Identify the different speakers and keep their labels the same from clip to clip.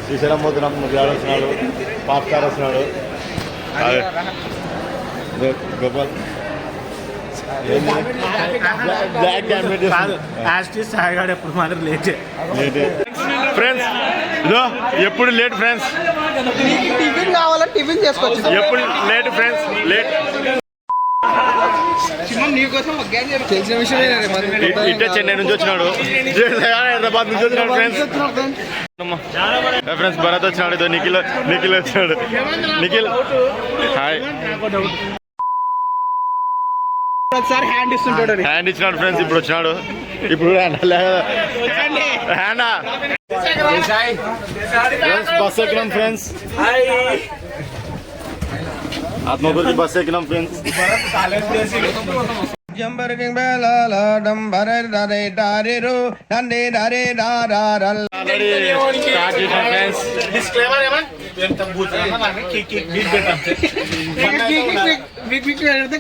Speaker 1: శ్రీశైలం పోతున్నాం. ముగ్గురు వస్తున్నాడు, పాప్ స్టార్ వస్తున్నాడు, గోపాల్
Speaker 2: ఎప్పుడు మాత్రం లేట్
Speaker 1: ఫ్రెండ్స్. ఇదో ఎప్పుడు లేట్ ఫ్రెండ్స్,
Speaker 3: టిఫిన్ కావాలా టిఫిన్ చేసుకోవచ్చు.
Speaker 1: ఎప్పుడు లేట్ ఫ్రెండ్స్, లేట్.
Speaker 3: తెలిసిన విషయమే
Speaker 1: ఇట్టే చెన్నై నుంచి వచ్చినాడు, హైదరాబాద్ నుంచి వచ్చినాడు ఫ్రెండ్స్. ఫ్రెండ్స్ భరత్ వచ్చినాడు, ఇదో నిఖిల్ వచ్చినాడు. నిఖిల్ హాయ్, హ్యాండ్ ఇచ్చినాడు ఫ్రెండ్స్. ఇప్పుడు వచ్చినాడు, ఇప్పుడు హ్యాండ్ బస్ ఎక్కినాం ఫ్రెండ్స్. ఆత్మకూరుకి బస్ ఎక్కినాం ఫ్రెండ్స్.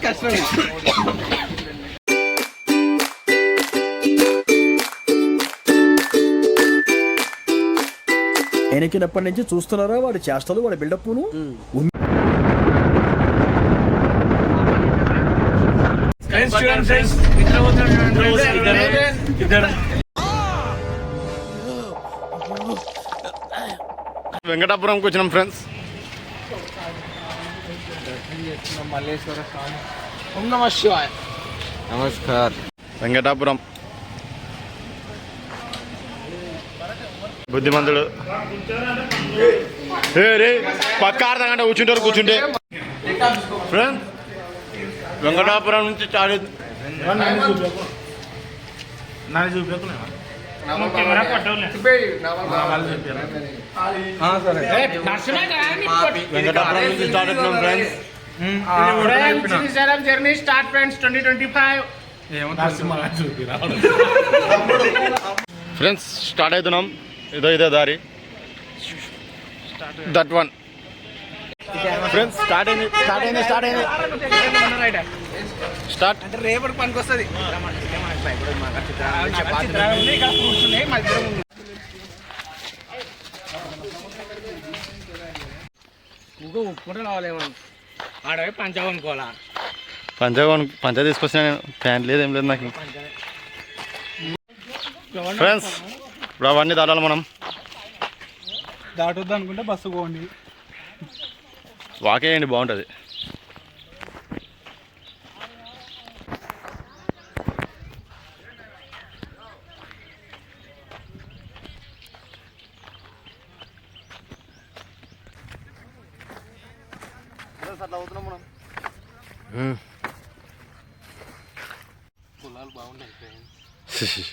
Speaker 3: కష్టం.
Speaker 2: ఎనకినప్పటి నుంచి చూస్తున్నారా వాడి చేష్టలు, వాడి బిల్డప్ను.
Speaker 1: వెంకటాపురంకి వచ్చినాం ఫ్రెండ్స్.
Speaker 3: మల్లేశ్వర స్వామి. ఓం నమః శివాయ.
Speaker 1: నమస్కార్. వెంకటాపురం బుద్ధిమంతుడు. రే పక్క అర్థం గంట కూర్చుంటే ఫ్రెండ్స్. వెంకటాపురం నుంచి స్టార్ట్ అవుతుంది. వెంకటాపురం నుంచి స్టార్ట్ అవుతున్నాం friends.
Speaker 2: Srisailam journey start friends 2025.
Speaker 1: Friends start అవుతున్నాం. ఇదే దారి, దట్ వన్ ఫ్రెండ్స్. స్టార్ట్ అయింది. స్టార్ట్
Speaker 3: అంటే రేపటి పనికి వస్తుంది.
Speaker 2: ఉప్పుకుంటే రావాలేమో ఆడవి పంచావనుకోవాలా.
Speaker 1: పంచా తీసుకొచ్చిన ప్యాంట్ లేదు, ఏం లేదు నాకు ఫ్రెండ్స్. ఇప్పుడు అవన్నీ దాటాలి మనం.
Speaker 3: దాటొద్దు అనుకుంటే బస్సు పోండి,
Speaker 1: వాకే చేయండి, బాగుంటుంది. అట్లా అవుతున్నాం మనం.
Speaker 3: పొలాలు బాగున్నాయి ఫ్రెండ్స్.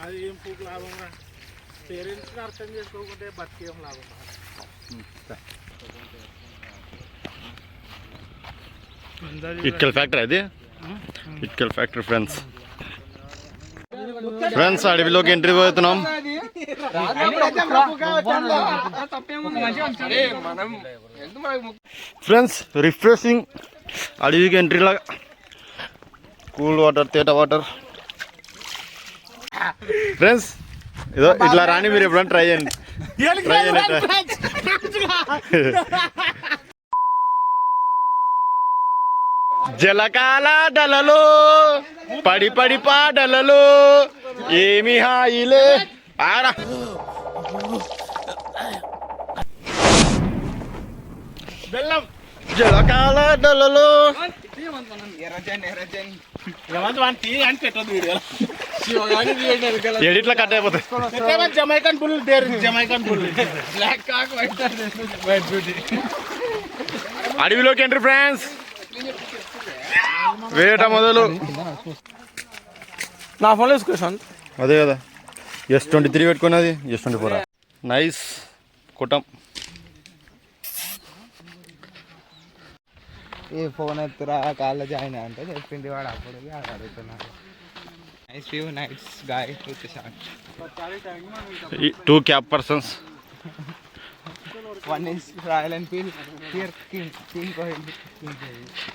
Speaker 2: అది ఏం పూకు లాభం రా. పేరెంట్స్ అర్థం చేసుకోకుంటే బతికేం లాభం.
Speaker 1: ఇటుకల్ ఫ్యాక్టరీ, అది ఇటుకల్ ఫ్యాక్టరీ ఫ్రెండ్స్. ఫ్రెండ్స్ అడవిలోకి ఎంట్రీ పోతున్నాం. ఫ్రెండ్స్ రిఫ్రెషింగ్ అడవికి ఎంట్రీ లాగా, కూల్ వాటర్, తేట వాటర్ ఫ్రెండ్స్. ఏదో ఇట్లా రాని మీరు ఎప్పుడైనా ట్రై చేయండి. జలకాలాటలలో పడి పాటలలో ఏమి హాయిలే ఆరా. బెల్లం జలకాలాటలలో ఎడిట్లా కట్ అయిపోతాయి.
Speaker 2: Jamaican bull, Jamaican bull, black cock, white beauty.
Speaker 1: అడవిలోకి ఎంట్రీ ఫ్రెండ్స్. వేట మొదలు.
Speaker 2: నా ఫోన్లో వేసుకోసాను
Speaker 1: అదే కదా, S23 పెట్టుకున్నది, S24. నైస్ కుటం.
Speaker 3: ఏ ఫోన్ ఎత్తురా కాళ్ళ జాయిన్ అంటే చెప్పింది వాడు. అప్పుడు అడుగుతున్నాడు. Nice view, nice guy.
Speaker 1: 2 cap persons.
Speaker 3: One is Royal Enfield. Here, King Kohli.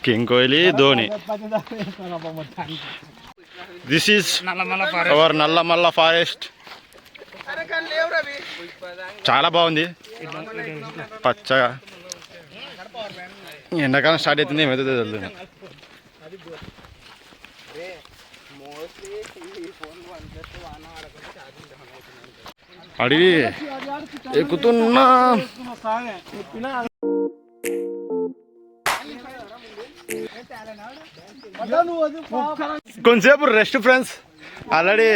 Speaker 1: King Kohli, Dhoni. This is our Nallamala forest. చాలా బాగుంది, పచ్చగా. ఎండాకాలం స్టార్ట్ అవుతుంది, ఏమైతే తెలియదు. అడివి ఎక్కుతున్నా. కొంచెంసేపు రెస్ట్ ఫ్రెండ్స్. ఆల్రెడీ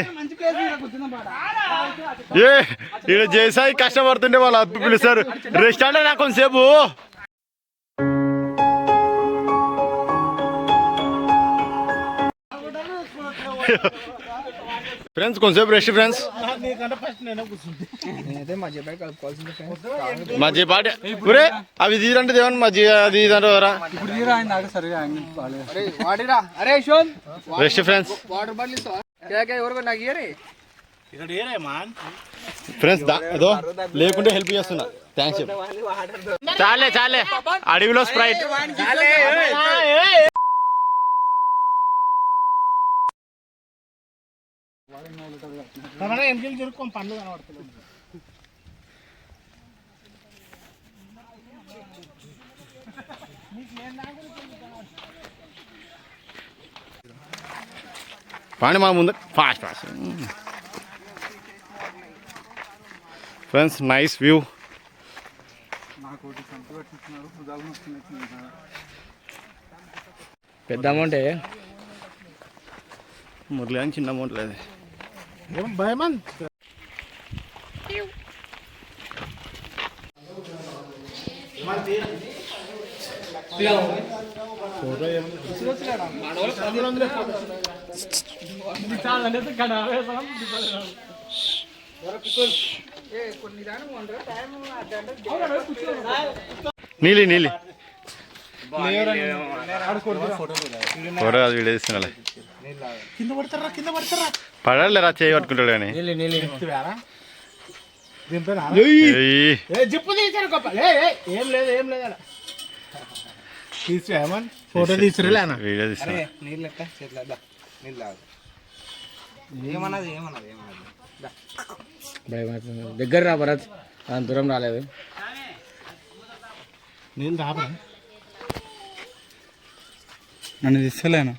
Speaker 1: ఇక్కడ జయసాయి కష్టపడుతుంటే వాళ్ళు అప్పు పిలుస్తారు. రెస్ట్ అంటే నాకు కొంచెంసేపు. ఫ్రెండ్స్ కొంచెంసేపు రెస్ట్ ఫ్రెండ్స్. మధ్య పాట ఒరే అవి తీరంటే దేవన్ మధ్య అది ఇదంటారా. Rest friends. ఫ్రెండ్స్ ఏదో లేకుంటే హెల్ప్ చేస్తున్నా. థ్యాంక్స్. చాలే చాలే, అడవిలో స్ప్రైట్.
Speaker 2: పండ్లు కనబడుతుంది.
Speaker 1: పాండి మా ముందు fast fast. Friends nice view.
Speaker 3: పెద్ద అమౌంట్
Speaker 1: మురళి అని చిన్న అమౌంట్ లేదు.
Speaker 2: భయమన్
Speaker 1: నీలి నీలి ఫోటో అది వీడియో తీస్తున్నా. పడాలేరా చేయి పట్టుకుంటాడు కానీ.
Speaker 2: జిప్పు తీసారు గొప్ప. ఏం లేదు ఏం లేదు. తీసుకోమన్ ఫోటో తీసుకురా.
Speaker 1: వీడియో తీస్తున్నా.
Speaker 3: దగ్గర రా భరత్, దూరం రాలేదు.
Speaker 2: నీళ్ళు రాబా.
Speaker 3: నన్ను తీసుకోలేను.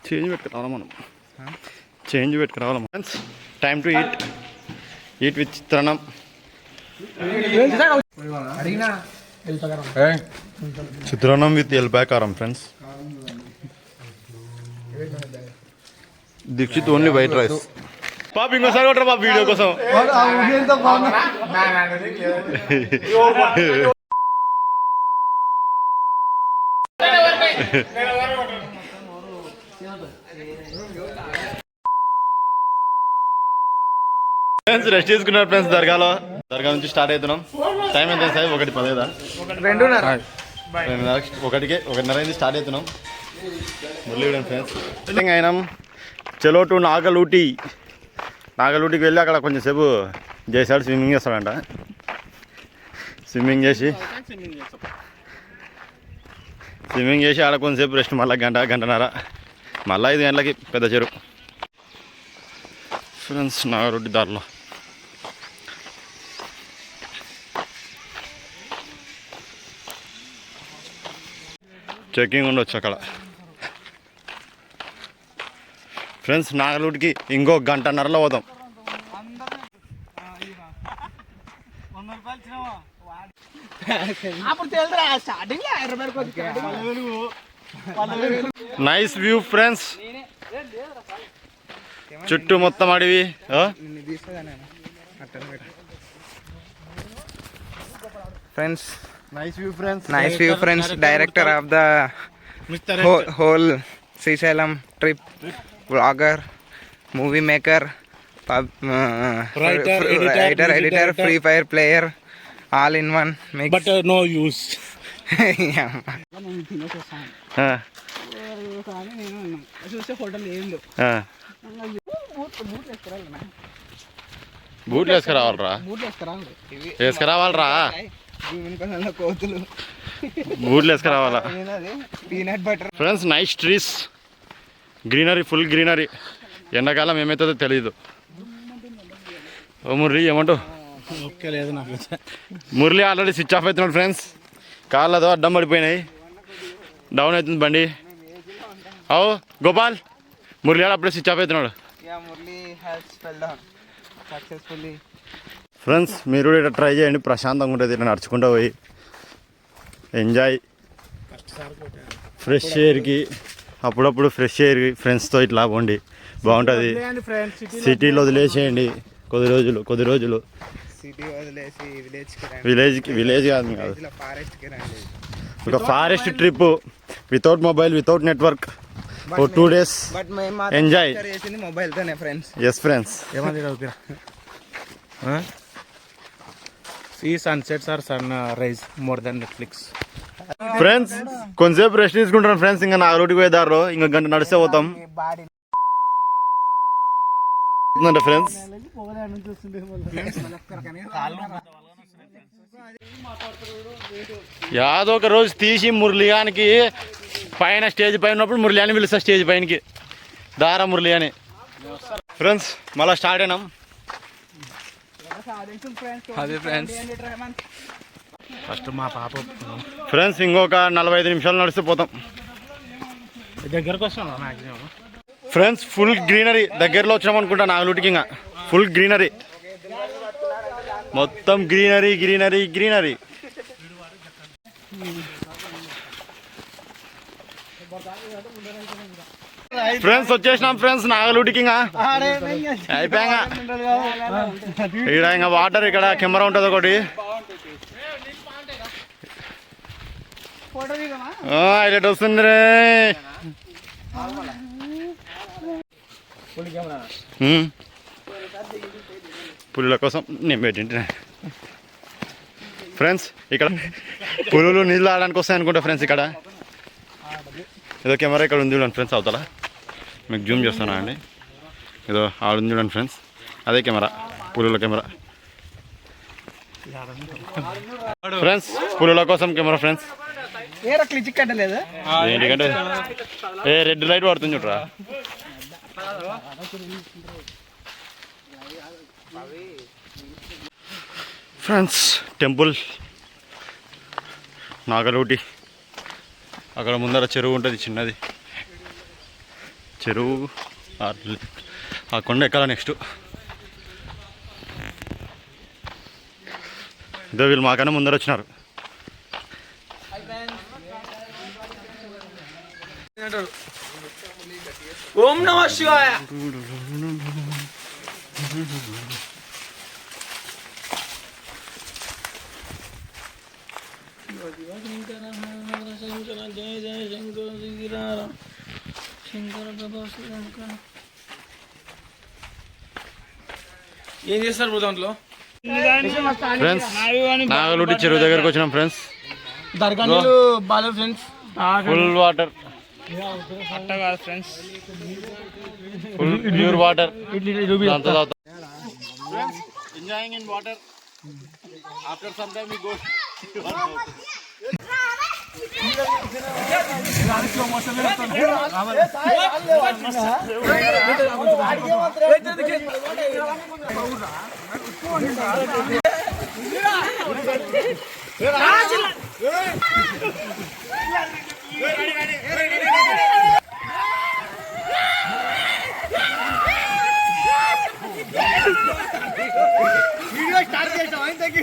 Speaker 1: చేంజ్ పెట్టుకురావాలా మనం, చేంజ్ పెట్టుకురావాలా. Friends time to eat with chitrannam. Chitrannam with ఎల్పాకారం friends. Dikshit only white rice. పాప ఇంకోసారి కొట్టరా పాప వీడియో కోసం. ఫ్రెండ్స్ రెస్ట్ చేసుకున్నారు ఫ్రెండ్స్. దర్గా నుంచి స్టార్ట్ అవుతున్నాం. టైం ఎంత సార్? 1:10. 1:30 అయింది. స్టార్ట్ అవుతున్నాం. మురళి ఫ్రెండ్స్ అయినాం. చలో టు నాగలూటి. నాగలూటికి వెళ్ళి అక్కడ కొంచెం సేపు చేసాడు, స్విమ్మింగ్ చేస్తాడంట. స్విమ్మింగ్ చేసి ఆడ కొంచెంసేపు రెస్ట్. మళ్ళీ గంటన్నర, మళ్ళీ 5 గంటలకి పెద్ద చెరువు. ఫ్రెండ్స్ నాగలూటి దారిలో చెకింగ్ ఉండొచ్చు అక్కడ. ఫ్రెండ్స్ నాగలూటికి ఇంకో 1:30లో పోతాం. Nice view friends. చుట్టూ మొత్తం అడవి.
Speaker 3: Friends
Speaker 1: nice view friends.
Speaker 3: Nice view friends. Director of the whole Srisailam trip, vlogger, movie maker, writer, editor, free fire player, all in one mix.
Speaker 2: But no use.
Speaker 3: Yeah. నేను తినేసి వస్తాను
Speaker 1: ఆ,
Speaker 3: కానీ నేను ఉన్నాను చూస్తే హోటల్ ఏం లేవు
Speaker 1: ఆ.
Speaker 3: బూట్లు వేసుకురావాలన్నా
Speaker 1: బూట్లు వేసుకురావాలరా
Speaker 3: బూట్లు వేసుకురావాలి ఇవి
Speaker 1: వేసుకురావాలరా
Speaker 3: జీవన కోతులు
Speaker 1: బూట్లు వేసుకురావాలా
Speaker 3: అది peanut butter
Speaker 1: friends nice trees greenery full greenery ఎండాకాలం ఏమవుతుందో తెలియదు ఓ మురళి ఏమంటావు
Speaker 2: ఓకే లేదు నాకు
Speaker 1: మురళి ఆల్రెడీ స్విచ్ ఆఫ్ అవుతున్నాడు ఫ్రెండ్స్ కాళ్ళతో అడ్డం పడిపోయినాయి డౌన్ అవుతుంది బండి అవు గోపాల్ మురళి ఆడ అప్పుడే స్విచ్ ఆఫ్ అవుతున్నాడు
Speaker 3: Murali has fell down successfully
Speaker 1: friends మీరు కూడా ఇట్లా ట్రై చేయండి ప్రశాంతంగా ఉంటుంది ఇట్లా నడుచుకుంటూ పోయి ఎంజాయ్ ఫ్రెష్ ఎయిర్కి అప్పుడప్పుడు ఫ్రెష్ ఎయిర్ ఫ్రెండ్స్తో ఇట్లా పోండి బాగుంటుంది సిటీలో వదిలేసేయండి కొద్ది రోజులు
Speaker 3: సిటీ వదిలేసి విలేజ్కి
Speaker 1: విలేజ్ కాదు
Speaker 3: ఫారెస్ట్కి రండి
Speaker 1: ఒక forest trip without mobile without network ఓ 2 days
Speaker 3: బట్ మేము
Speaker 1: ఎంజాయ్
Speaker 3: చేసింది మొబైల్తోనే ఫ్రెండ్స్
Speaker 1: ఎస్ ఫ్రెండ్స్
Speaker 2: ఏమంది ఈ sunsets are sunrise more than Netflix
Speaker 1: friends కొంతసేపు రెస్ట్ తీసుకుంటాను ఫ్రెండ్స్ ఇంకా నా రోడ్డుకి పోయే దారిలో ఇంకా గంట నడిస్తే పోతాం
Speaker 3: బాడీ
Speaker 1: ఫ్రెండ్స్ యాదో ఒక రోజు తీసి మురళియానికి పైన స్టేజ్ పైన ఉన్నప్పుడు మురళియాని పిలుస్తా స్టేజ్ పైనకి దారా మురళి అని ఫ్రెండ్స్ మళ్ళీ స్టార్ట్ అయినాం
Speaker 3: అదే ఫ్రెండ్స్
Speaker 2: ఫస్ట్ మా పాప
Speaker 1: ఫ్రెండ్స్ ఇంకొక 45 నిమిషాలు నడిస్తే పోతాం
Speaker 2: దగ్గరకు వస్తాం మ్యాక్సిమం
Speaker 1: ఫ్రెండ్స్ ఫుల్ గ్రీనరీ దగ్గరలో వచ్చినాం అనుకుంటా నాగలూటికి ఇంకా ఫుల్ గ్రీనరీ మొత్తం గ్రీనరీ గ్రీనరీ గ్రీనరీ ఫ్రెండ్స్ వచ్చేసినాం ఫ్రెండ్స్ నాగలూటికి ఇంకా అయిపోయా ఇక్కడ ఇంకా వాటర్ ఇక్కడ కెమెరా ఉంటుంది ఒకటి హైలైట్ వస్తుంది రే పులుల కోసం నేను పెట్టింటే ఫ్రెండ్స్ ఇక్కడ పులులు నీళ్ళు ఆడడానికి వస్తాయి అనుకుంటా ఫ్రెండ్స్ ఇక్కడ ఏదో కెమెరా ఇక్కడ ఉంది చూడండి ఫ్రెండ్స్ అవతల మీకు జూమ్ చేస్తున్నా అండి ఏదో ఆడుంది చూడండి ఫ్రెండ్స్ అదే కెమెరా పులుల కెమెరా ఫ్రెండ్స్ పులుల కోసం కెమెరా ఫ్రెండ్స్
Speaker 3: క్లిక్ కట్టలేదు
Speaker 1: ఏంటికంటే ఏ రెడ్ లైట్ పడుతుంది చూడరా ఫ్రెండ్స్ టెంపుల్ నాగలూటి అక్కడ ముందర చెరువు ఉంటుంది చిన్నది చెరువు ఆ కొండ ఎక్కాల నెక్స్ట్ ఇదో వీళ్ళు మాకన్నా ముందర వచ్చినారు
Speaker 3: ఓం నమః శివాయ ఏం చేస్తారు బ్రో దాంట్లో
Speaker 1: ఫ్రెండ్స్ నాగలూటి చెరువు దగ్గరకు వచ్చినాం ఫ్రెండ్స్
Speaker 3: దర్గా నీళ్ళు బాగా ఫ్రెండ్స్
Speaker 1: ఫుల్ వాటర్
Speaker 3: అట్ట కాదు ఫ్రెండ్స్
Speaker 1: ఫుల్ ప్యూర్ వాటర్ అంతా తాగుతాం friends enjoying in water after some time we go
Speaker 3: video start చేసాం ఇంతకీ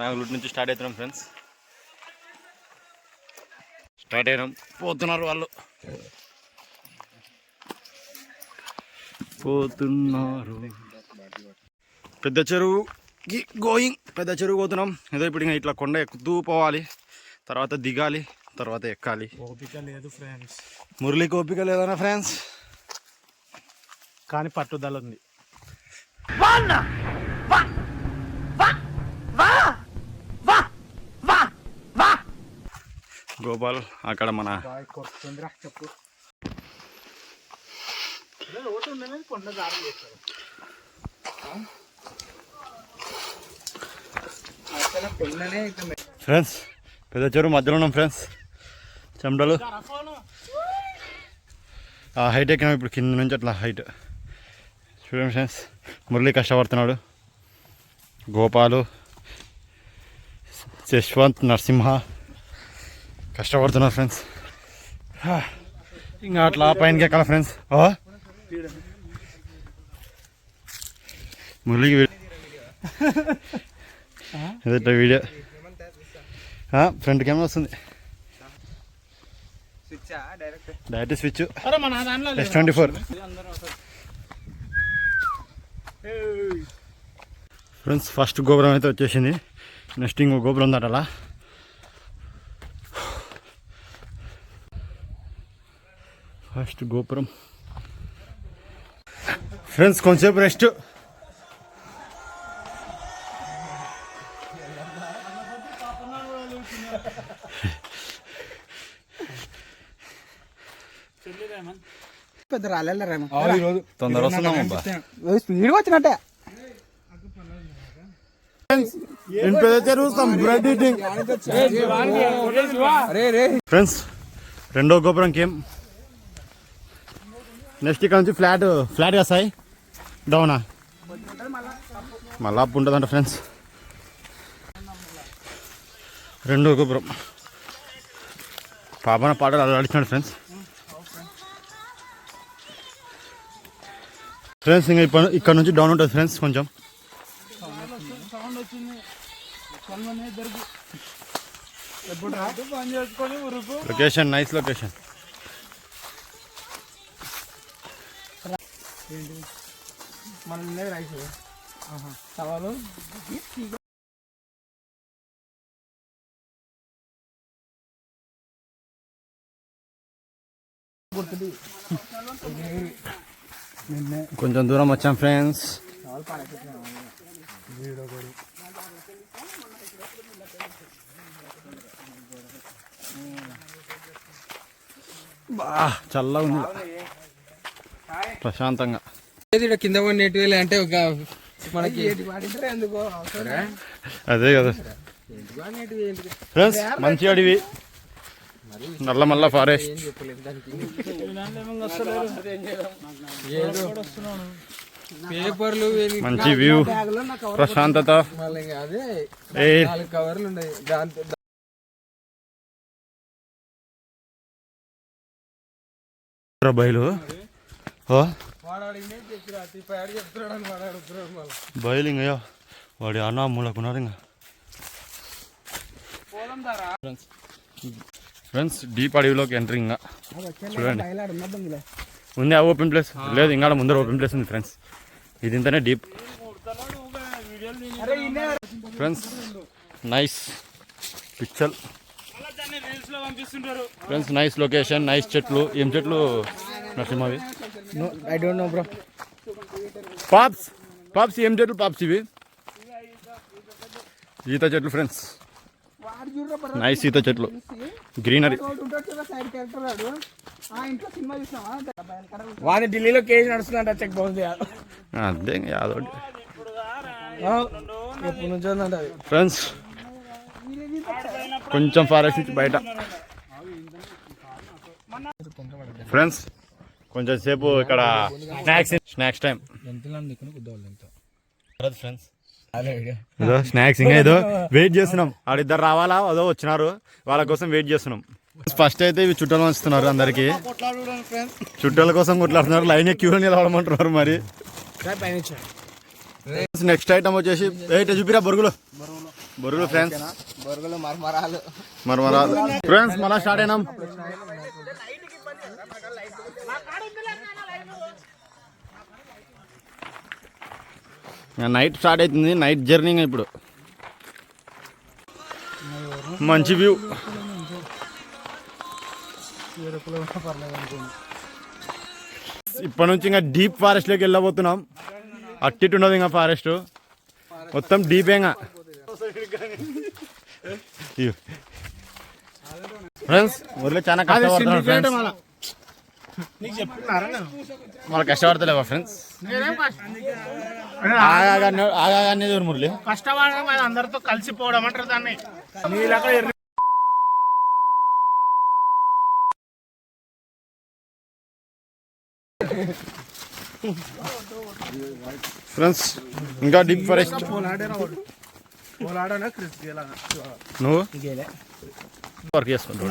Speaker 1: నాగులూరు నుంచి స్టార్ట్ అవుతున్నాం ఫ్రెండ్స్. స్టార్ట్ అయినాం, పోతున్నారు వాళ్ళు, పోతున్నారు. పెద్ద చెరువుకి గోయింగ్, పెద్ద చెరువు పోతున్నాం. ఏదో ఇప్పుడు ఇంకా ఇట్లా కొండ ఎక్కుతూ పోవాలి, తర్వాత దిగాలి, తర్వాత ఎక్కాలి.
Speaker 2: ఓపిక లేదు ఫ్రెండ్స్.
Speaker 1: మురళికి ఓపిక లేదన్నా ఫ్రెండ్స్,
Speaker 2: కానీ పట్టుదల ఉంది.
Speaker 1: గోపాల్ అక్కడ మన ఫ్రెండ్స్ పెద్ద చెరువు మధ్యలో ఉన్నాం ఫ్రెండ్స్. చెమటలు ఆ హైట్ ఎక్కినాం ఇప్పుడు, కింద నుంచి అట్లా హైట్ చూడండి ఫ్రెండ్స్. మురళి కష్టపడుతున్నాడు, గోపాలు, యశ్వంత్, నరసింహ కష్టపడుతున్నారు ఫ్రెండ్స్. ఇంకా అట్లా పైనకి ఎక్కాలి ఫ్రెండ్స్. మురళికి ఇట్లా వీడియో ఫ్రంట్ కెమెరా వస్తుంది, direct switch S24. Friends first గోపురం అయితే వచ్చేసింది, నెక్స్ట్ ఇంకో గోపురం ఉందట. అలా ఫస్ట్ గోపురం ఫ్రెండ్స్, కొంచెంసేపు రెస్ట్.
Speaker 3: పెద్ద రాలేరా
Speaker 1: తొందర వస్తున్నాం,
Speaker 3: స్పీడ్ వచ్చినట్టే.
Speaker 1: ఫ్రెండ్స్ రెండో గోపురంకి ఏం, నెక్స్ట్ ఇక్కడ నుంచి ఫ్లాట్ వస్తాయి, డౌనా మళ్ళా అప్పు ఉంటుందంట ఫ్రెండ్స్. రెండో గోపురం పాపన పాటలు అలా అడిచినాడు ఫ్రెండ్స్. ఫ్రెండ్స్ ఇంకా ఇక్కడ నుంచి డౌన్ ఉంటుంది ఫ్రెండ్స్ కొంచెం. Location nice location.
Speaker 3: సవాలు
Speaker 1: కొంచెం దూరం వచ్చాం ఫ్రెండ్స్. బా చల్లగా ఉంది, ప్రశాంతంగా.
Speaker 3: కింద పడినట్టు అంటే ఒక మనకి
Speaker 1: అదే కదా ఫ్రెండ్స్, మంచి అడవి, నల్లమల్ల ఫారెస్ట్,
Speaker 3: పేపర్లు,
Speaker 1: మంచి వ్యూ, ప్రశాంతత.
Speaker 3: కవర్లు ఉన్నాయి దాంతో
Speaker 1: బయలు బయలు అయ్యో వాడి అన్న మూలకున్నారు. ఇంకా ఫ్రెండ్స్ డీప్ అడవిలోకి ఎంట్రీ. ఇంకా చూడండి ఉంది ఆ ఓపెన్ ప్లేస్ లేదు, ఇంకా ముందర ఓపెన్ ప్లేస్ ఉంది ఫ్రెండ్స్. ఇది ఇంతనే deep friends. Nice picture friends, nice location, nice చెట్లు. ఏం చెట్లు నరసింహవి?
Speaker 3: I don't know bro.
Speaker 1: పాప్స్ ఏం చెట్లు పాప్స్ ఇవి? ఈత చెట్లు ఫ్రెండ్స్, నైస్ ఈత చెట్లు, గ్రీనరీ.
Speaker 3: వాడి ఢిల్లీలో కేసు నడుస్తుందంట, చెక్ బౌన్స్
Speaker 1: అదే యాదోటి
Speaker 3: ఎప్పటి నుంచో ఉందంట
Speaker 1: ఫ్రెండ్స్. కొంచెం ఫారెస్ట్ నుంచి బయట ఫ్రెండ్స్. కొంచెం సేపు ఇక్కడ స్నాక్స్ టైం ఫ్రెండ్స్. ఏదో స్నాక్స్ ఇంకా ఏదో వెయిట్ చేస్తున్నాం. ఆడిద్దరు రావాలా అదో వచ్చినారు, వాళ్ళ కోసం వెయిట్ చేస్తున్నాం. ఫస్ట్ అయితే ఇవి చుట్టాలు వంచుతున్నారు, అందరికి చుట్టాల కోసం కొట్లాడుతున్నారు. లైన్ క్యూలో నిలబడమంటున్నారు. మరి నెక్స్ట్ ఐటమ్ వచ్చేసి చూపిరా బొరుగులు. బొరుగులు ఫ్రెండ్స్,
Speaker 3: బొరుగులు మరమరాలు.
Speaker 1: ఫ్రెండ్స్ మళ్ళీ స్టార్ట్ అయినాం. నైట్ స్టార్ట్ అవుతుంది, నైట్ జర్నీ ఇప్పుడు. మంచి వ్యూ. ఇప్పటి నుంచి ఇంకా డీప్ ఫారెస్ట్లోకి వెళ్ళబోతున్నాం. అట్టిట్టు ఉండదు ఇంకా ఫారెస్ట్, మొత్తం డీపేగా. ఫ్రెండ్స్ ఊర్లో చాలా కష్టపడుతున్నాం ఫ్రెండ్స్. మళ్ళీ కష్టపడతలేవా ఫ్రెండ్స్? ఆగానే మురళి
Speaker 2: కష్టపడడం అందరితో కలిసిపోవడం అంటారు దాన్ని.
Speaker 1: ఫ్రెండ్స్ ఇంకా డీప్ ఫారెస్ట్. నువ్వు వర్క్ చేసుకుంటావు,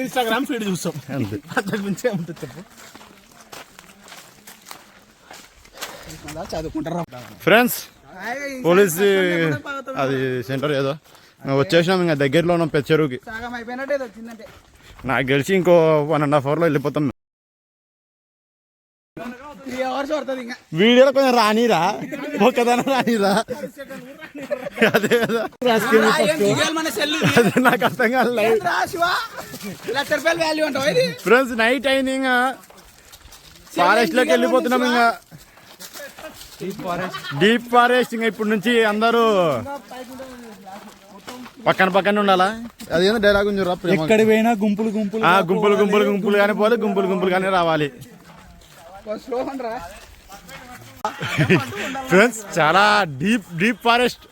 Speaker 2: ఇన్స్టాగ్రామ్ ఫీడ్ చూస్తాం
Speaker 1: అంతే.
Speaker 2: అంతకు మించి ఉంటుంది చెప్పు. చదువుకుంటారా
Speaker 1: ఫ్రెండ్స్ పోలీస్ అది సెంటర్ ఏదో వచ్చేసినాం. ఇంకా దగ్గరలో ఉన్నాం పెద్ద చెరువుకి. నాకు గెలిచి ఇంకో 1.5 hourలో వెళ్ళిపోతాం. వీడియోలో కొంచెం రానిరా, ఒక్కదాన రానిరా. అదే నాకు అర్థం కాదు. ఫ్రెండ్స్ నైట్ అయింది, ఇంకా ఫారెస్ట్ లోకి వెళ్ళిపోతున్నాం. ఇంకా డీప్ ఫారెస్ట్. ఇంకా ఇప్పటి నుంచి అందరూ పక్కన ఉండాలా. అదేదో డైలాగ్ ఉంది,
Speaker 2: ఎక్కడ పోయినా గుంపులు గుంపులు
Speaker 1: గుంపులు కానీ పోతే గుంపులు కానీ రావాలి. ఫ్రెండ్స్ చాలా డీప్ ఫారెస్ట్.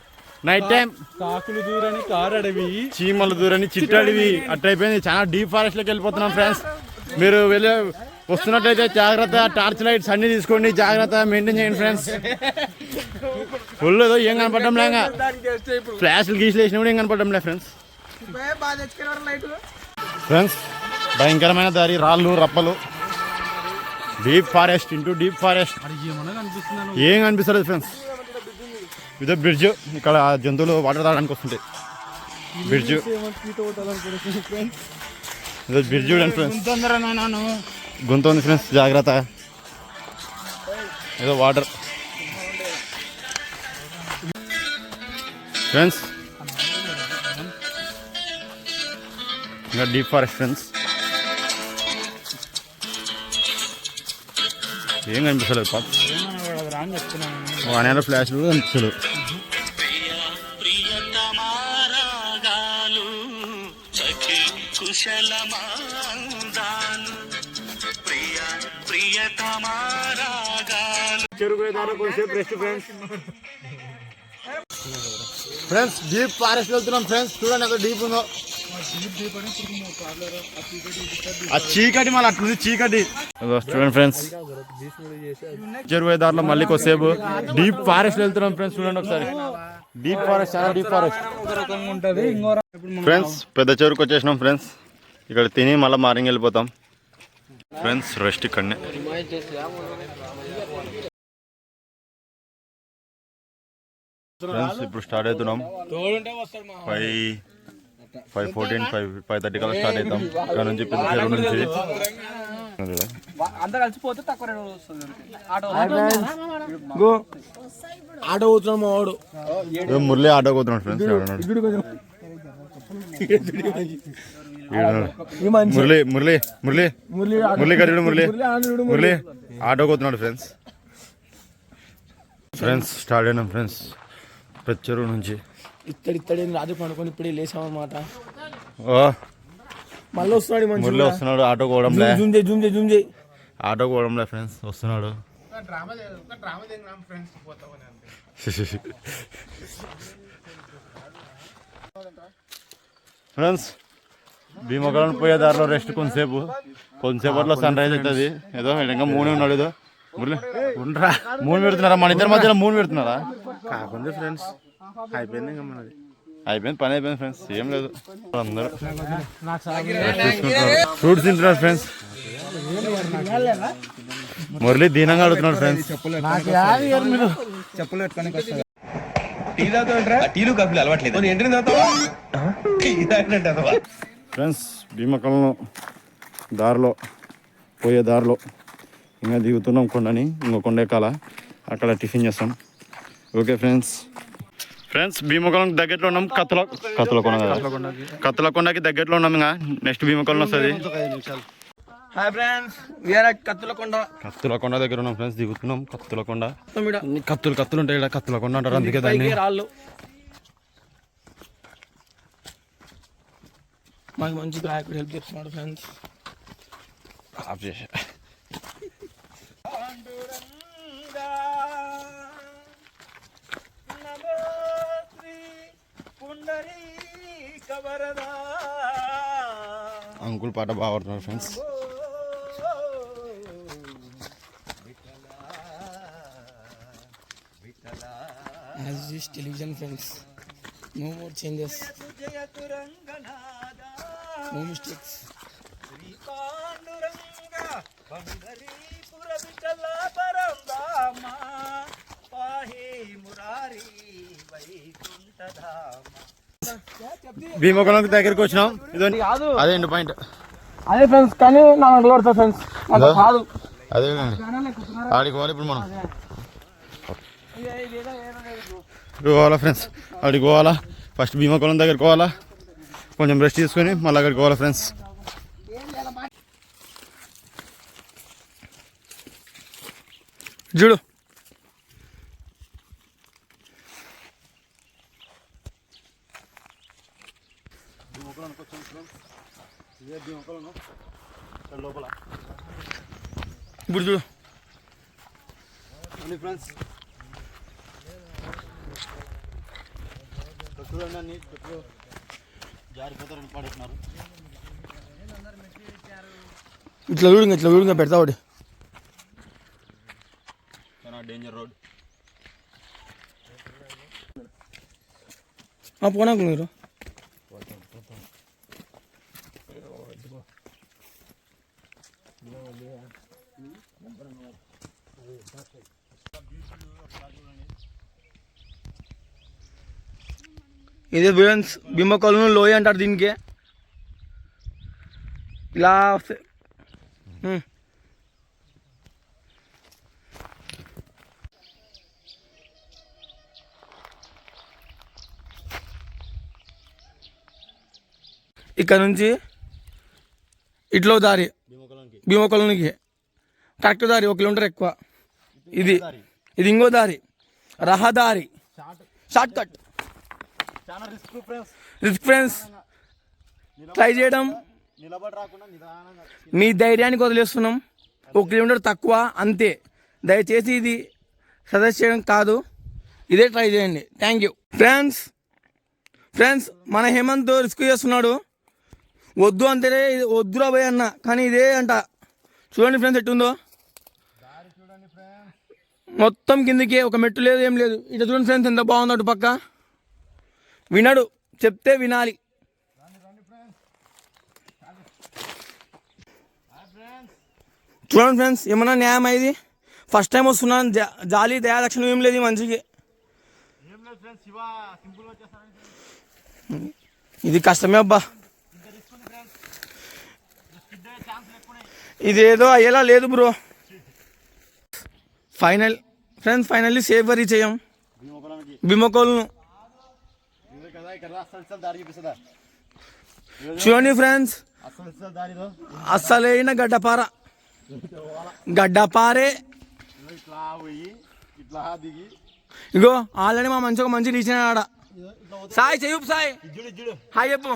Speaker 1: నైట్ టైం
Speaker 2: కాకులు దూరని కారు అడవి,
Speaker 1: చీమలు దూరని చిట్టడివి అట్టయిపోయింది. చాలా డీప్ ఫారెస్ట్ లోకి వెళ్ళిపోతున్నాం ఫ్రెండ్స్. మీరు వస్తున్నట్లయితే జాగ్రత్త, టార్చ్ లైట్స్ అన్ని తీసుకోండి, జాగ్రత్త మెయింటైన్ చేయండి ఫ్రెండ్స్. ఫుల్ ఏదో ఏం కనపడడం లేక ఫ్లాష్లు గీసులు వేసినా కూడా ఏం కనపడడం లే ఫ్రెండ్స్. ఫ్రెండ్స్ భయంకరమైన దారి, రాళ్ళు రప్పలు. Deep forest into deep forest. ఏం కనిపిస్తుంది ఫ్రెండ్స్. ఇదే బ్రిడ్జ్, ఇక్కడ జంతువులు వాటర్ తాగడానికి వస్తుంటాయి. బ్రిడ్జ్ ఇదే బ్రిడ్జ్ చూడండి ఫ్రెండ్స్. గొంతు ఉంది ఫ్రెండ్స్, జాగ్రత్త. ఏదో వాటర్ ఫ్రెండ్స్. ఇంకా డీప్ ఫారెస్ట్ ఫ్రెండ్స్. ఏం కనిపిస్తలేదు పాప, వానేలో ఫ్లాష్లు కూడా కనిపిస్తలేదు. ఫ్రెండ్స్ డీప్ ఫారెస్ట్ వెళ్తున్నాం ఫ్రెండ్స్. చూడండి ఎంత డీప్ ఉందో. ఆ చీకటి మళ్ళీ అట్లుంది చీకటి. చూడండి ఫ్రెండ్స్ చెరువు దారిలో మళ్ళీ కొద్దిసేపు డీప్ ఫారెస్ట్ వెళ్తున్నాం ఫ్రెండ్స్. చూడండి ఒకసారి డీప్ ఫారెస్ట్, చాలా డీప్ ఫారెస్ట్ ఫ్రెండ్స్. పెద్ద చెరువుకి వచ్చేసినాం ఫ్రెండ్స్. ఇక్కడ తిని మళ్ళీ మార్నింగ్ వెళ్ళిపోతాం ఫ్రెండ్స్. రెస్ట్ ఇక్కడనే. ఫ్రెండ్స్ ఇప్పుడు స్టార్ట్ అవుతున్నాం. 5:14, 5:30 కల్లా స్టార్ట్ అవుతాం. ఇక్కడ నుంచి పెద్ద చెరువు నుంచి.
Speaker 2: ఆటో పోతున్నాడు మా వాడు.
Speaker 1: మురళి ఆటో పోతున్నాడు ఫ్రెండ్స్. మురళి ఆటో పోతున్నాడు ఫ్రెండ్స్. ఫ్రెండ్స్ స్టార్ట్ అయినాం ఫ్రెండ్స్ పెద్ద చెరువు నుంచి.
Speaker 2: ఇత్తడి రాజు పడుకొని ఇప్పుడే లేసామన్నమాట.
Speaker 1: మళ్ళీ వస్తున్నాడు మురళి, వస్తున్నాడు. ఆటో పోవడంలే, ఆటో పోవడంలే ఫ్రెండ్స్, వస్తున్నాడు. ఫ్రెండ్స్ భీమగడం పోయే దారిలో రెస్ట్ కొంతసేపట్లో సన్ రైజ్ అవుతుంది. ఏదో ఇంకా మూనే ఉన్నాడు. ఏదో మురళి ఉండరా, మూడు పెడుతున్నారా? మన ఇద్దరి మధ్యలో మూడు పెడుతున్నారా?
Speaker 2: కాకుండా ఫ్రెండ్స్ అయిపోయింది, ఇంకా మనది
Speaker 1: అయిపోయింది, పని అయిపోయింది ఫ్రెండ్స్. ఏం లేదు, అందరూ ఫ్రూట్స్ తింటున్నారు ఫ్రెండ్స్. మురళి దీనంగా అడుగుతున్నాడు ఫ్రెండ్స్.
Speaker 3: టీలు కాఫీలు అలవాట్లేదు ఏంటి
Speaker 1: ఫ్రెండ్స్ భీమకలంలో దారిలో పోయే దారిలో ఇంకా దిగుతున్నాం కొండని, ఇంకో కొండ ఎక్కాల, అక్కడ టిఫిన్ చేస్తాం. ఓకే ఫ్రెండ్స్ భీమకొండ దగ్గరలో ఉన్నాం. కత్తులకొండకి దగ్గరలో ఉన్నాం. ఇంకా నెక్స్ట్ భీమకొండ వస్తుంది.
Speaker 3: హాయ్ ఫ్రెండ్స్, వీఆర్ అట్
Speaker 1: కత్తులకొండ దగ్గర ఉన్నాం ఫ్రెండ్స్. దిగుతున్నాం కత్తులకొండ. కత్తులు ఉంటాయి ఇక్కడ, కత్తులకొండ అంటారు, అందుకే దాన్ని.
Speaker 3: మాకు మంచి గాయకుడు హెల్ప్ చేస్తున్నాడు ఫ్రెండ్స్.
Speaker 1: ఆఫ్ చేసా. అంకుల్ పాట బాగా పడుతున్నారు friends.
Speaker 3: As this television friends, no more changes, no mistakes.
Speaker 1: భీమకొండ దగ్గరికి వచ్చినాం. ఇదండి అదే ఎండ్ పాయింట్.
Speaker 3: అదే ఫ్రెండ్స్, కానీ నా నడవడతా ఫ్రెండ్స్ కాదు.
Speaker 1: అదే ఆడికి పోవాలి ఇప్పుడు మనం. పోవాలా ఫ్రెండ్స్, ఆడికి పోవాలా. ఫస్ట్ భీమకొండ దగ్గరికి పోవాలా, కొంచెం రెస్ట్ తీసుకొని మళ్ళీ అక్కడికి పోవాలా ఫ్రెండ్స్.
Speaker 3: చూడు ఇప్పుడు చూడు
Speaker 1: ఫ్రెండ్స్. జారిపోతారని పడుతున్నారు.
Speaker 3: ఇట్లా చూడు పెడతా ఒకటి.
Speaker 1: Danger road.
Speaker 3: పోనాకు మీరు ఇదే ఫ్రెండ్స్ భీమకొలను లోయ అంటారు దీనికి. ఇలా ఇక్కడ నుంచి ఇట్లో దారి భీమకొలనికి కరెక్ట్ దారి 1 కిలోమీటర్ ఎక్కువ. ఇది ఇంకో దారి, రహదారి, short cut. Risk friends, try చేయడం మీ ధైర్యానికి వదిలేస్తున్నాం. 1 కిలోమీటర్ తక్కువ అంతే. దయచేసి ఇది సజెస్ట్ చేయడం కాదు, ఇదే ట్రై చేయండి. Thank you friends. మన హేమంత్ రిస్క్ చేస్తున్నాడు. వద్దు అంతే, వద్దురా పోయి అన్న, కానీ ఇదే అంట. చూడండి ఫ్రెండ్స్ ఎట్టుందో, మొత్తం కిందికి, ఒక మెట్టు లేదు, ఏం లేదు. ఇట్లా చూడండి ఫ్రెండ్స్ ఎంత బాగుందో. అటు పక్క వినడు, చెప్తే వినాలి. చూడండి ఫ్రెండ్స్, ఏమన్నా న్యాయం అయింది. ఫస్ట్ టైం వస్తున్నాను, జాలి దయా లక్షణం ఏం లేదు మంచిగా. ఇది కష్టమే అబ్బా, ఇదేదో అయ్యేలా లేదు బ్రో. ఫైనల్లీ సేఫ్ రీచ్ అయ్యాం భీమకొలను. చూడండి ఫ్రెండ్స్, అస్సలైన గడ్డపారే. ఇగో ఆల్రెడీ మా మంచి రీచ్ అయినా ఆడ. సాయి చెయ్యు, సాయి హాయ్ చెప్పు.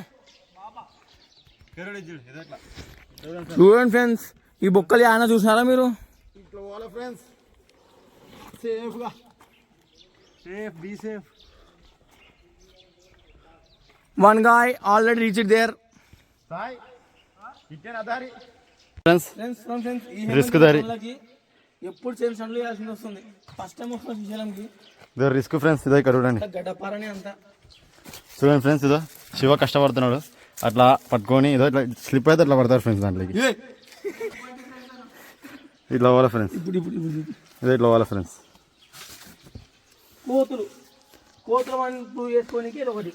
Speaker 3: చూడండి ఫ్రెండ్స్, ఈ బొక్కలు ఏమైనా చూసినారా మీరు? One guy already reached there.
Speaker 1: Risk దారి
Speaker 3: ఎప్పుడు సేమ్ సండ్లు చేయాల్సి వస్తుంది. ఫస్ట్ టైం వస్తుంది శ్రీశైలంకి.
Speaker 1: Risk friends. ఇదో ఇక్కడ చూడండి,
Speaker 3: గడ్డపారని అంతా
Speaker 1: చూడండి ఫ్రెండ్స్. ఇదో శివ కష్టపడుతున్నాడు, అట్లా పట్టుకొని ఏదో ఇట్లా స్లిప్ అయితే అట్లా పడతారు ఫ్రెండ్స్. దాంట్లోకి ఇట్లా పోవాలి ఫ్రెండ్స్. ఇదో ఇట్లా పోవాలి ఫ్రెండ్స్.
Speaker 3: కోతులమని ప్రూవ్ చేసుకోనికి ఇది ఒకటి.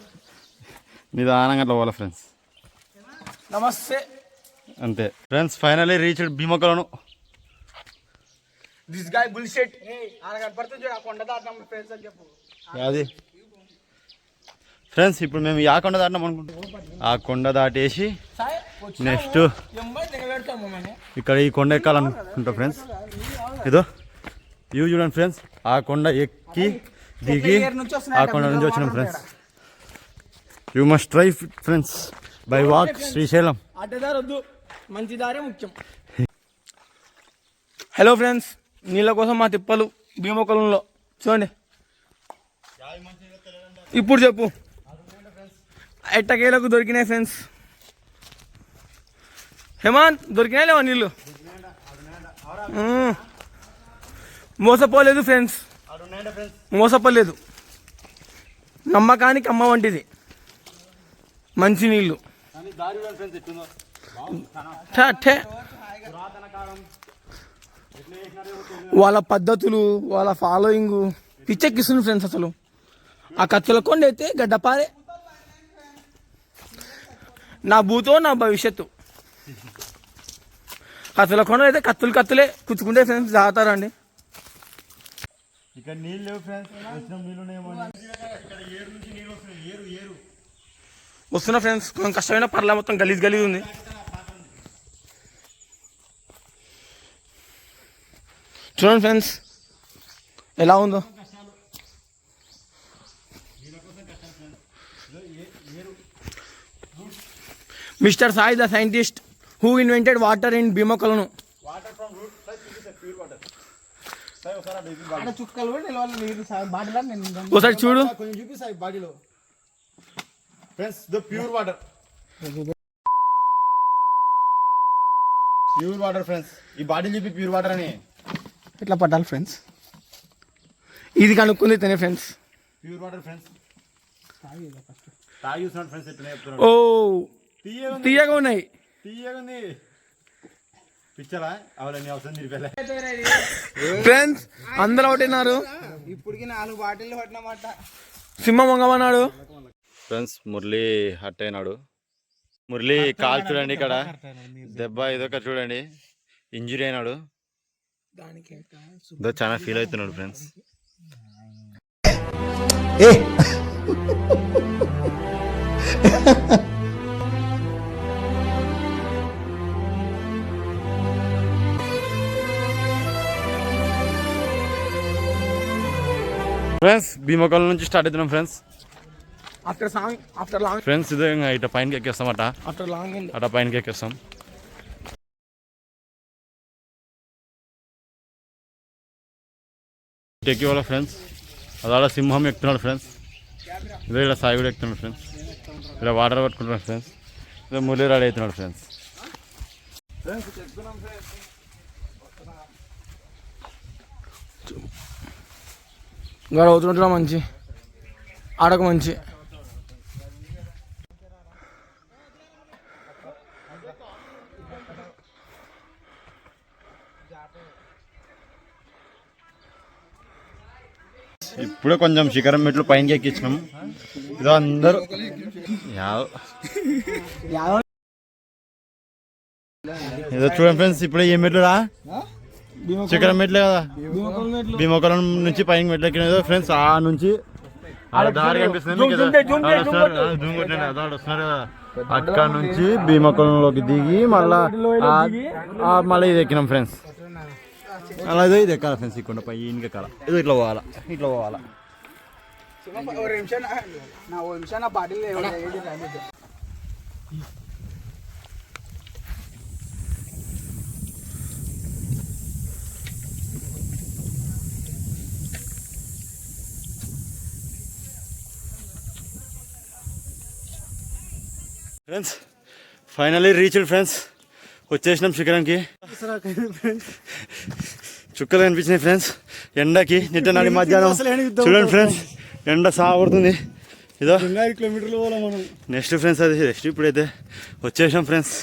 Speaker 1: నిదానంగా అట్లా పోవాలి ఫ్రెండ్స్.
Speaker 3: నమస్తే.
Speaker 1: అంతే friends, finally reached Bheemakolanu.
Speaker 3: This guy bullshit. ఆయన కనపడుతుంది చూడు, ఆ కొండ దాటినాం ఫ్రెండ్స్ అని చెప్పు.
Speaker 1: అది ఫ్రెండ్స్, ఇప్పుడు మేము ఆ కొండ దాటినాం అనుకుంటాం. ఆ కొండ దాటేసి నెక్స్ట్ ఇక్కడ ఈ కొండ ఎక్కాలనుకుంటాం ఫ్రెండ్స్. ఇదో ఇవి చూడండి ఫ్రెండ్స్, ఆ కొండ ఎక్కి దిగి ఆ కొండ నుంచి వచ్చినాం friends. You must try friends by walk Srisailam.
Speaker 3: అడ్డదారి వద్దు, మంచి దారే ముఖ్యం. హలో ఫ్రెండ్స్, నీళ్ళ కోసం మా తిప్పలు భీమకొలంలో చూడండి. ఇప్పుడు చెప్పు, ఎట్టకేలకు దొరికినాయి ఫ్రెండ్స్. హేమాన్, దొరికినాయి లేవా నీళ్ళు? మోసపోలేదు ఫ్రెండ్స్, మోసపోలేదు. నమ్మకానికి అమ్మ వంటిది మంచి నీళ్ళు. వాళ్ళ పద్ధతులు, వాళ్ళ ఫాలోయింగ్ పిచ్చెక్కిస్తుంది ఫ్రెండ్స్. అసలు ఆ కత్తుల కొండ అయితే గడ్డపారే. నా భూతో నా భవిష్యత్తు. కత్తుల కొండ అయితే కత్తులే కుచ్చుకుంటే ఫ్రెండ్స్ జాగ్రత్తారండి.
Speaker 1: ఇక్కడ నీళ్ళు లేవు ఫ్రెండ్స్,
Speaker 3: వస్తున్నా ఫ్రెండ్స్. కొంచెం కష్టమైన పర్లా, మొత్తం గలీజ్ ఉంది. చూడండి ఫ్రెండ్స్ ఎలా ఉందో. Mister Sai the scientist who invented water in Bheemakolanu. ఒకసారి చూడు
Speaker 1: బాడీలో friends, the pure water. Pure water friends, ఈ బాడీ చూపి ప్యూర్ వాటర్ అని
Speaker 3: ఎట్లా పట్టాలి ఫ్రెండ్స్? ఇది కనుక్కుంది తినే ఫ్రెండ్స్.
Speaker 1: ప్యూర్ వాటర్ ఫ్రెండ్స్, తాగి చూస్తున్నాడు ఫ్రెండ్స్. ఎట్లా చెప్తున్నాడు?
Speaker 3: ఓ తీయగా ఉన్నాయి.
Speaker 1: తీయగా ఉంది. పిచ్చరా అవన్నీ అవసరం నిలిపేలే
Speaker 3: ఫ్రెండ్స్. అందరూ ఒకటిన్నారు.
Speaker 2: ఇప్పటికి 4 బాటిల్ పట్టినమాట.
Speaker 3: సింహం వంగమన్నాడు
Speaker 1: ఫ్రెండ్స్. మురళి హట్ అయినాడు. మురళి కాల్ చూడండి, ఇక్కడ దెబ్బ ఇదొక చూడండి, ఇంజురీ అయినాడు. చాలా ఫీల్ అవుతున్నాడు ఫ్రెండ్స్. ఫ్రెండ్స్, భీమకొలం నుంచి స్టార్ట్ అవుతున్నాం ఫ్రెండ్స్.
Speaker 3: ఆఫ్టర్ లాంగ్
Speaker 1: ఫ్రెండ్స్, ఇదే ఇట్లా పైనకి ఎక్కేస్తాం.
Speaker 3: ఆఫ్టర్ లాంగ్
Speaker 1: అట్లా పైనకి ఎక్కేస్తాం. ఎక్కి వాళ్ళ ఫ్రెండ్స్, అలా సింహం ఎక్కుతున్నాడు ఫ్రెండ్స్. ఇదే ఇలా సాయి కూడా ఎక్కుతున్నాడు ఫ్రెండ్స్. ఇలా వాటర్ పట్టుకుంటున్నాడు ఫ్రెండ్స్. ఇదే మురళి రెడీ అవుతున్నాడు ఫ్రెండ్స్.
Speaker 3: గడ అవుతుంటున్నా మంచి ఆడక మంచి.
Speaker 1: ఇప్పుడే కొంచెం శిఖరం మెట్లు పైనకి ఎక్కించినాం. ఇదో అందరూ ఏదో చూడండి ఫ్రెండ్స్, ఇప్పుడే ఏ మెట్లు రా శిఖరం మెట్లే కదా. భీమకొలం నుంచి పైన మెట్లు ఎక్కిన ఫ్రెండ్స్. ఆ నుంచి దారి కనిపిస్తుంది కదా, అక్కడ నుంచి భీమకొలంలోకి దిగి మళ్ళీ ఇది ఎక్కినాం ఫ్రెండ్స్. అలా ఇదో ఇది ఎక్కాలి ఫ్రెండ్స్. ఇక్కడ పై ఇంకెక్కాల, ఏదో ఇట్లా పోవాలా, ఇట్లా పోవాలా. Friends, finally reached friends. వచ్చేసినాం శిఖరంకి. చుక్కలు కనిపించినాయి ఫ్రెండ్స్ ఎండకి. నిట్ట నాడి మధ్యాహ్నం చూడండి ఫ్రెండ్స్, ఎండ సాగుతుంది. ఇదో 2 కిలోమీటర్లు పోవాలి మనం. నెక్స్ట్ ఫ్రెండ్స్ అది నెక్స్ట్. ఇప్పుడైతే వచ్చేసాం ఫ్రెండ్స్.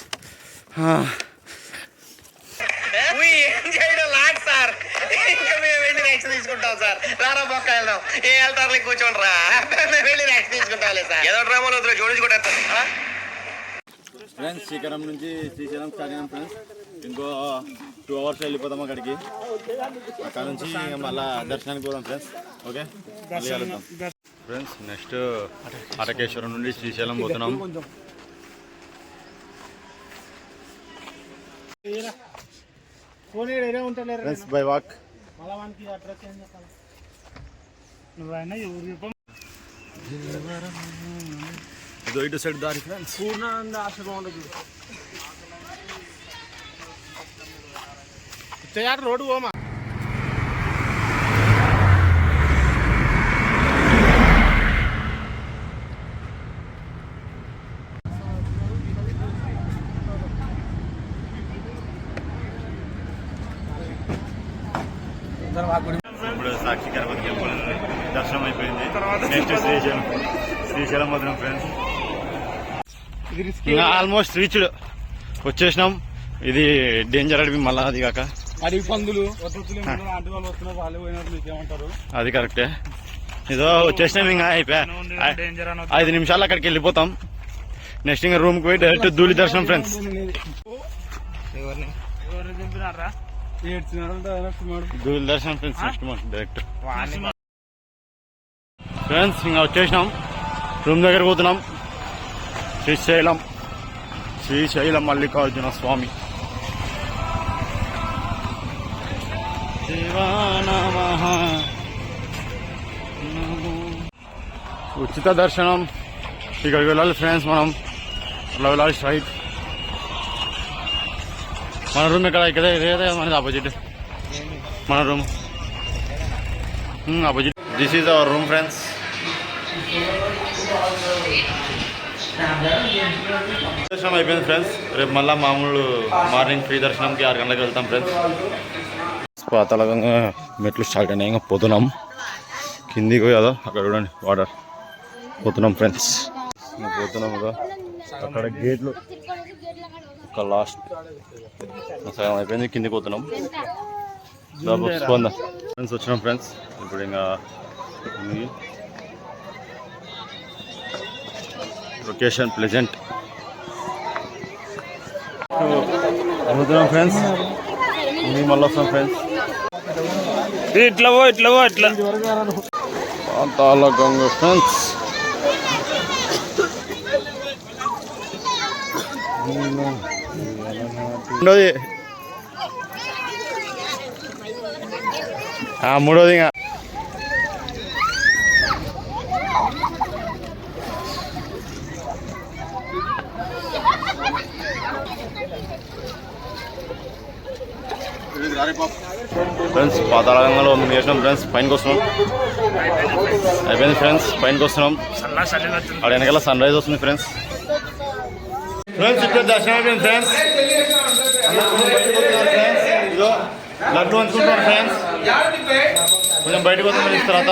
Speaker 4: ఉంటాం సార్. రారా పక్క వెళ్దాం. ఏ వెళ్తారు కూర్చోండి రా. వెళ్ళి రెస్ట్ తీసుకుంటాంలే సార్. ఏదో డ్రామాలో వద్దు జోడించుకుంటారు.
Speaker 1: ఫ్రెండ్స్ శ్రీకారం నుంచి శ్రీశైలం స్టార్ట్ అయినాం ఫ్రెండ్స్. ఇంకో 2 hours వెళ్ళిపోతాం అక్కడికి. అక్కడ నుంచి మళ్ళీ దర్శనానికి పోదాం ఫ్రెండ్స్. ఓకే మళ్ళీ కలుద్దాం ఫ్రెండ్స్. నెక్స్ట్ అటకేశ్వరం నుండి శ్రీశైలం పోతున్నాం. Friends by walk. ఇదో ఇటు సైడ్ దారి ఫ్రెండ్స్.
Speaker 2: పూర్ణానంద ఆశ్రమం ఉండదు. రోడ్డు పోమా.
Speaker 1: ఇప్పుడు సాక్షి గణపతి టెంపుల్ దర్శనం అయిపోయింది. నెక్స్ట్ శ్రీశైలం పోతున్నాం ఫ్రెండ్స్. ఇంకా ఆల్మోస్ట్ రీచ్డ్ వచ్చేసినాం. ఇది డేంజర్ అడవి మళ్ళా. అది కాక
Speaker 2: అడవి పందులు ఆంటీ వాళ్ళు వస్తున్నారు. వాళ్ళు పోయినారు. మీకేమంటారు?
Speaker 1: అది కరెక్టే. ఇదో వచ్చేసినాం. ఇంకా అయిపోయా 5 నిమిషాలు అక్కడికి వెళ్ళిపోతాం. నెక్స్ట్ ఇంకా రూమ్కి పోయి డైరెక్ట్ ధూళి దర్శనం ఫ్రెండ్స్. ధూళి దర్శనం ఫ్రెండ్స్. నెక్స్ట్ మాకు డైరెక్ట్ ఫ్రెండ్స్ ఇంకా వచ్చేసినాం. రూమ్ దగ్గర పోతున్నాం. శ్రీశైలం మల్లికార్జున స్వామి. ఉచిత దర్శనం. ఇక్కడికి వెళ్ళాలి ఫ్రెండ్స్. మనం అట్లా వెళ్ళాలి స్ట్రైట్. మన రూమ్ ఇక్కడ ఇదే మనది ఆపోజిట్. మన room opposite. This is our room friends. దర్శనం అయిపోయింది ఫ్రెండ్స్. రేపు మళ్ళీ మామూలు మార్నింగ్ ఫ్రీ దర్శనంకి 6 గంటలకు వెళ్తాం ఫ్రెండ్స్. పాతాళంగా మెట్లు స్టార్ట్ అయినాయి. ఇంకా పోతున్నాం కిందికి పోయి. అదో అక్కడ చూడండి వాటర్. పోతున్నాం ఫ్రెండ్స్. పోతున్నాం కదా. అక్కడ గేట్లు ఒక లాస్ట్ సగం అయిపోయింది. కిందికి పోతున్నాం. ఫ్రెండ్స్ వచ్చినాం ఫ్రెండ్స్. ఇప్పుడు ఇంకా లొకేషన్ ప్లెజెంట్ పోతున్నాం ఫ్రెండ్స్. మళ్ళీ వస్తాం ఫ్రెండ్స్.
Speaker 2: ఇట్లా
Speaker 1: పాతాళగంగ ఫ్రెండ్స్. మూడోది ఇంకా ఫ్రెండ్స్. పాతాళగంగలో మేము చేసినాం ఫ్రెండ్స్. పైనకి వస్తున్నాం. అయిపోయింది ఫ్రెండ్స్. పైనకి వస్తున్నాం. అక్కడ వెనకాల సన్ రైజ్ వస్తుంది ఫ్రెండ్స్. ఇప్పుడు దర్శనం అయిపోయింది ఫ్రెండ్స్. ఇదో లడ్డు అనుకుంటున్నారు ఫ్రెండ్స్. కొంచెం బయటకు వస్తాం తర్వాత.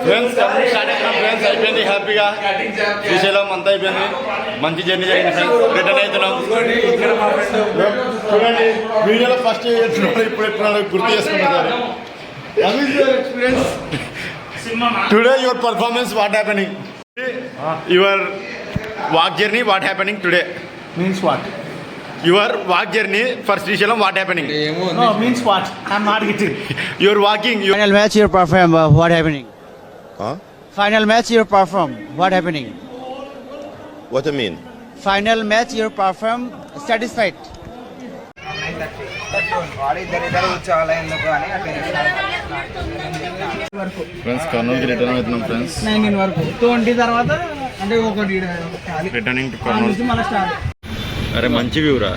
Speaker 1: ఫ్రెండ్స్ స్టార్ట్ అయినా ఫ్రెండ్స్. అయిపోయింది హ్యాపీగా. శ్రీశైలం అంతా అయిపోయింది. మంచి జర్నీ జరిగింది ఫ్రెండ్స్. రిటర్న్ అవుతున్నాం. చూడండి వీడియోలో ఫస్ట్ ఎట్లున్నాడు ఇప్పుడు ఎట్లున్నాడు గుర్తు చేసుకున్నారు. Experience today your performance what happening your walk journey what happening today
Speaker 2: means what?
Speaker 1: Your walk journey for Srisailam what happening?
Speaker 2: No, means what? I'm not getting.
Speaker 1: Your walking.
Speaker 5: Final match you perform. What happening?
Speaker 6: Huh?
Speaker 5: Final match you perform. What happening?
Speaker 6: What do you mean?
Speaker 5: Final match you perform. Satisfied.
Speaker 1: Friends కర్నూలుకి return అవుతున్నాం friends.
Speaker 3: 19 వరకు 20 తర్వాత అంటే ఒకటి
Speaker 1: returning to Kurnool.
Speaker 3: మళ్ళీ start.
Speaker 1: అరే మంచి వ్యూరా.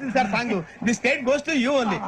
Speaker 7: వచ్చింది sir song the state goes to you only